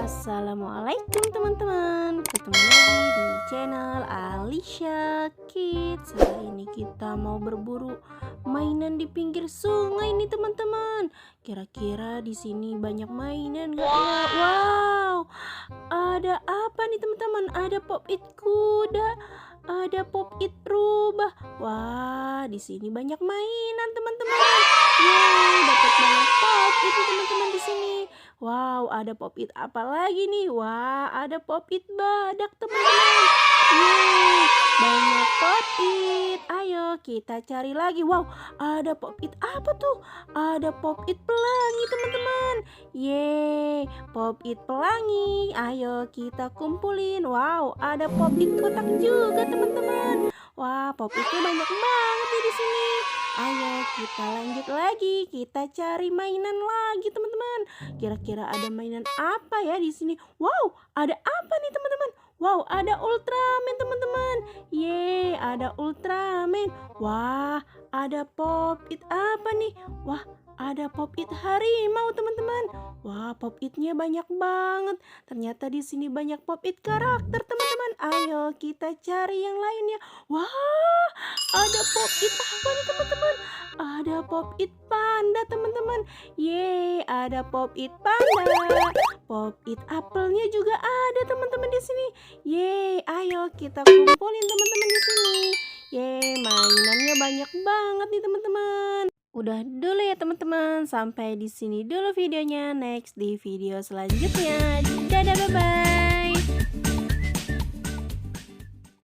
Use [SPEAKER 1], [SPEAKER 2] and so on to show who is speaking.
[SPEAKER 1] Assalamualaikum teman-teman. Ketemu lagi di channel Alicia Kids. Hari ini kita mau berburu mainan di pinggir sungai nih teman-teman. Kira-kira di sini banyak mainan gak ya? Wow, ada apa nih teman-teman? Ada pop-it kuda, ada pop-it rubah. Wah, di sini banyak mainan teman-teman. Yeay, dapat banyak pop-it nih teman-teman di sini. Wow, ada pop-it apa lagi nih? Wah, ada pop-it badak teman-teman. Yeay, banyak pop-it. Ayo kita cari lagi. Wow, ada pop-it apa tuh? Ada pop-it pelangi teman-teman. Yeay, pop-it pelangi. Ayo kita kumpulin. Wow, ada pop-it kotak juga teman-teman. Wah, pop-itnya banyak banget nih di sini. Ayo kita lanjut lagi. Kita cari mainan lagi teman-teman. Kira-kira ada mainan apa ya di sini? Wow, ada apa nih teman-teman? Wow, ada Ultraman teman-teman. Yeay, ada Ultraman. Wah, ada pop-it apa nih? Wah, ada pop-it harimau teman-teman. Wah, pop-itnya banyak banget. Ternyata di sini banyak pop-it karakter teman-teman. Ayo kita cari yang lainnya. Wah, ada pop-it apa nih teman-teman? Ada pop-it panda teman-teman. Yeay, ada pop-it panda. Pop-it apelnya juga ada teman-teman di sini. Yeay, ayo kita kumpulin teman-teman di sini. Yeay, mainannya banyak banget nih teman-teman. Udah dulu ya teman-teman. Sampai di sini dulu videonya. Next di video selanjutnya. Dadah, bye-bye.